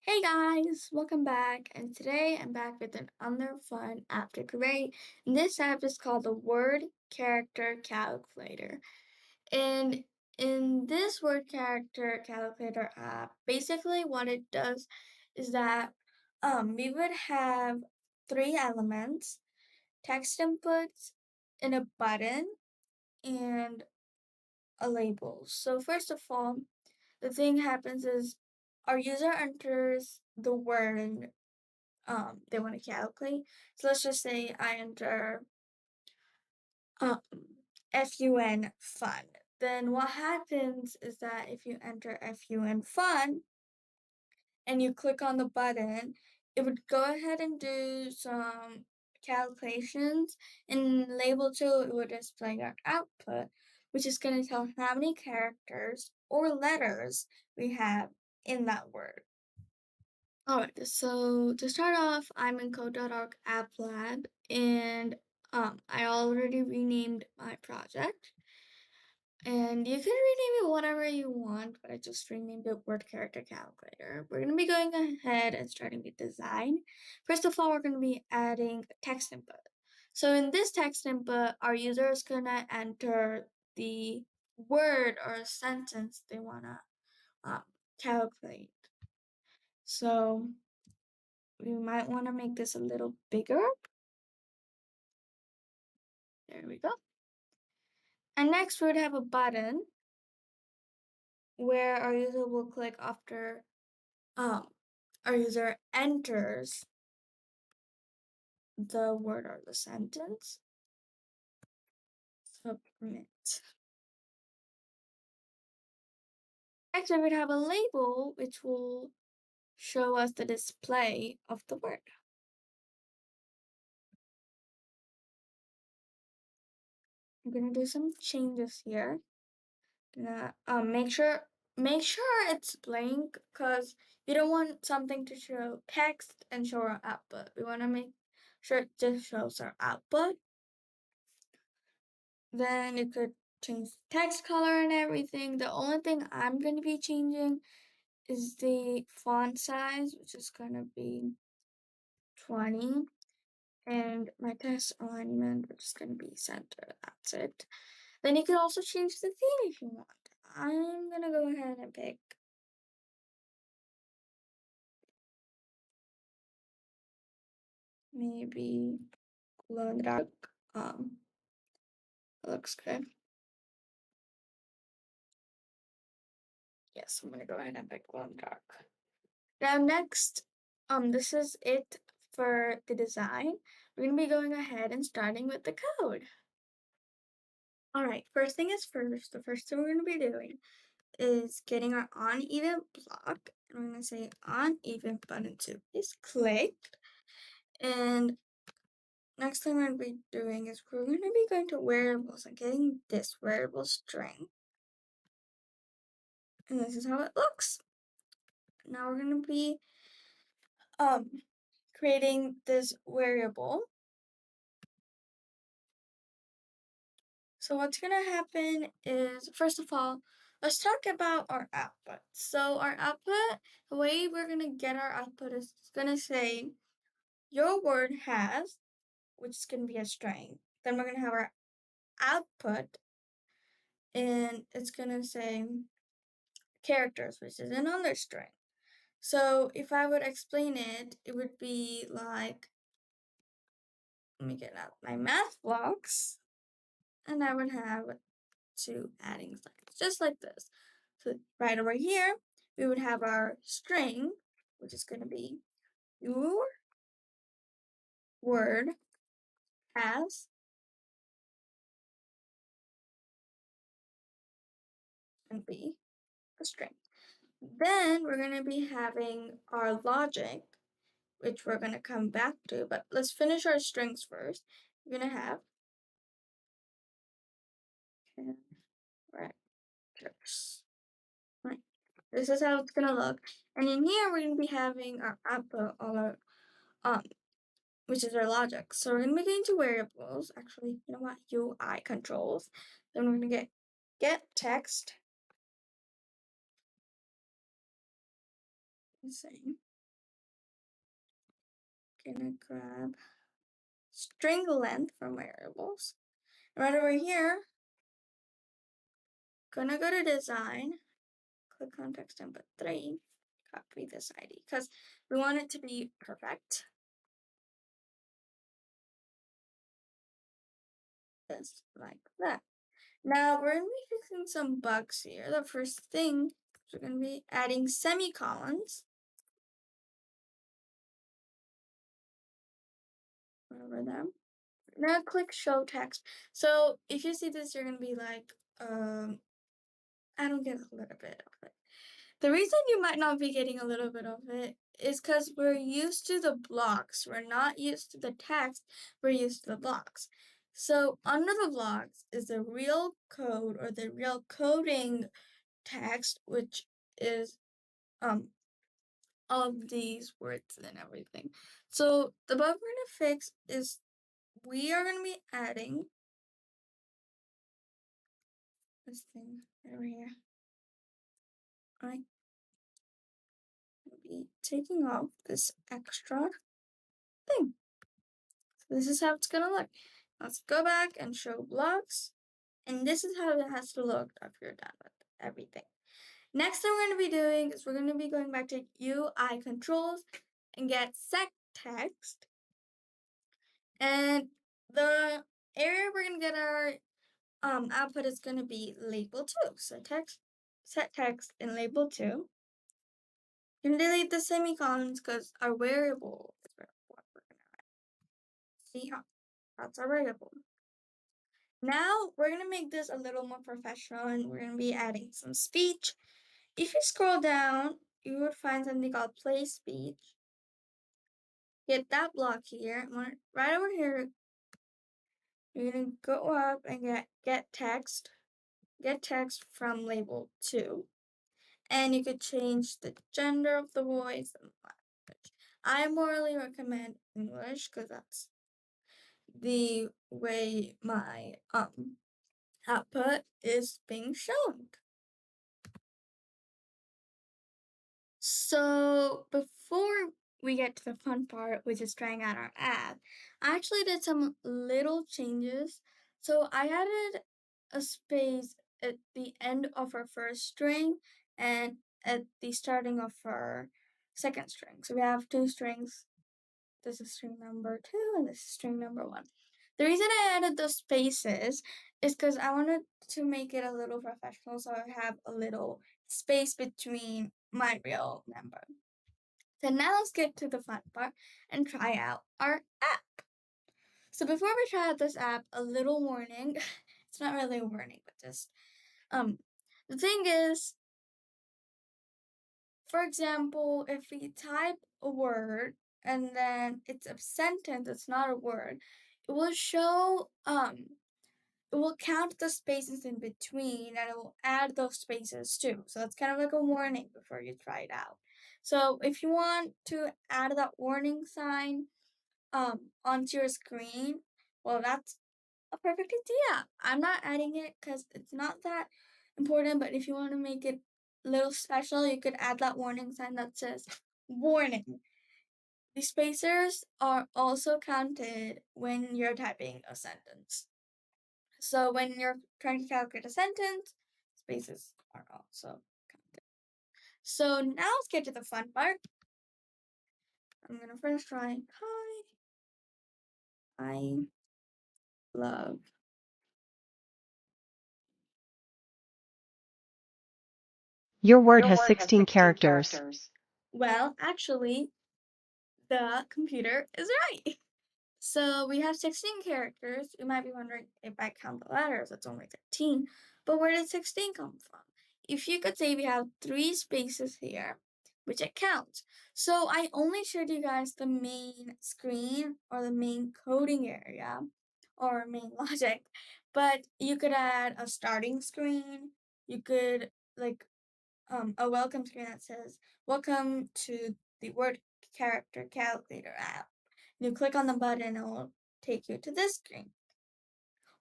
Hey guys, welcome back. And today I'm back with another fun app to create. And this app is called the Word Character Calculator. And in this Word Character Calculator app, basically what it does is that we would have three elements: text inputs, and a button, and a label. So first of all, the thing happens is our user enters the word they want to calculate. So let's just say I enter um FUN fun. Then what happens is that if you enter FUN fun and you click on the button, it would go ahead and do some calculations, and label 2 it would display your output, which is going to tell how many characters or letters we have in that word. Alright, so to start off, I'm in Code.org App Lab, and I already renamed my project. And you can rename it whatever you want, but I just renamed it Word Character Calculator. We're going to be going ahead and starting with design. First of all, we're going to be adding a text input. So in this text input, our user is going to enter the word or sentence they want to calculate. So we might want to make this a little bigger. There we go. And next we would have a button where our user will click after um, our user enters the word or the sentence. Submit. Next we would have a label which will show us the display of the word. I'm gonna do some changes here. Gonna make sure it's blank because you don't want something to show text and show our output. We want to make sure it just shows our output. Then you could change the text color and everything. The only thing I'm going to be changing is the font size, which is going to be 20. And my text alignment, which is going to be center. That's it. Then you can also change the theme if you want. I'm going to go ahead and pick maybe glow in the dark. Looks good. Yes, I'm gonna go ahead and pick glow in the dark. Now next, this is it for the design. We're gonna be going ahead and starting with the code. Alright, first thing is first. The first thing we're gonna be doing is getting our uneven block. And we're gonna say uneven button 2 is clicked. And next thing we're gonna be doing is we're gonna be going to variables and getting this variable string. And this is how it looks. Now we're gonna be creating this variable. So what's gonna happen is, first of all, let's talk about our output. So our output, the way we're gonna get our output is gonna say your word has, which is gonna be a string. Then we're gonna have our output, and it's gonna say characters, which is another string. So if I would explain it, it would be like, let me get out my math blocks, and I would have two adding signs, just like this. So right over here, we would have our string, which is going to be your word as, and be a string. Then we're going to be having our logic, which we're going to come back to, but let's finish our strings first. We're going to have characters. Right. This is how it's going to look. And in here, we're going to be having our output, all our which is our logic. So we're going to be getting to variables. Actually, you know what? UI controls. Then we're going to get text. Same. gonna grab string length from variables. Right over here, gonna go to design, click on text input 3, copy this ID because we want it to be perfect. Just like that. Now we're gonna be fixing some bugs here. The first thing is we're gonna be adding semicolons over them. Now click show text. So if you see this, you're gonna be like, I don't get a little bit of it. The reason you might not be getting a little bit of it is because we're used to the blocks. We're not used to the text, we're used to the blocks. So under the blocks is the real code or the real coding text, which is um all of these words and everything. So the bug we're gonna fix is we are gonna be adding this thing over here. I'm gonna be taking off this extra thing. So this is how it's gonna look. Let's go back and show blocks. And this is how it has to look after you're done with everything. Next thing we're gonna be doing is we're gonna be going back to UI controls and get set text. And the area we're gonna get our output is gonna be label 2. So set text in label 2. You can delete the semicolons because our variable is what we're gonna see how that's our variable. Now we're gonna make this a little more professional and we're gonna be adding some speech. If you scroll down, you would find something called play speech. Get that block here. Right over here, you're gonna go up and get text. Get text from label 2. And you could change the gender of the voice and language. I morally recommend English because that's the way my output is being shown. So before we get to the fun part, which is trying out our app, I actually did some little changes. So I added a space at the end of our first string and at the starting of our second string. So we have two strings. This is string number 2 and this is string number 1. The reason I added those spaces is because I wanted to make it a little professional, so I have a little space between my real number. So now let's get to the fun part and try out our app. So before we try out this app, a little warning. It's not really a warning, but just the thing is, for example, if we type a word and then it's a sentence, it's not a word, it will show it will count the spaces in between and it will add those spaces too. So it's kind of like a warning before you try it out. So if you want to add that warning sign onto your screen, well, that's a perfect idea. I'm not adding it because it's not that important, but if you want to make it a little special, you could add that warning sign that says warning. The spacers are also counted when you're typing a sentence. So when you're trying to calculate a sentence, spaces are also counted. So now let's get to the fun part. I'm gonna first try hi. I love. Your word has 16 characters. Well, actually, the computer is right. So we have 16 characters. You might be wondering if I count the letters, it's only 13. But where did 16 come from? If you could say we have 3 spaces here, which it counts. So I only showed you guys the main screen or the main coding area or main logic. But you could add a starting screen. You could like a welcome screen that says, "Welcome to the word character calculator app." You click on the button and it will take you to this screen.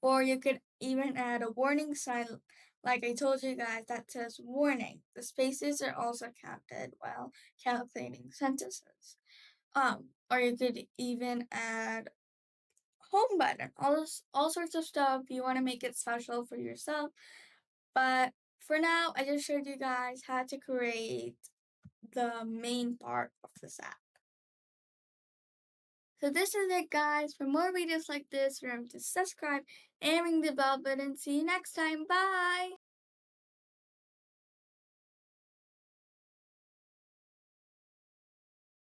Or you could even add a warning sign, like I told you guys, that says warning. The spaces are also counted while calculating sentences. Or you could even add home button, all sorts of stuff you want to make it special for yourself. But for now, I just showed you guys how to create the main part of this app. So this is it, guys. For more videos like this, remember to subscribe and ring the bell button. See you next time. Bye!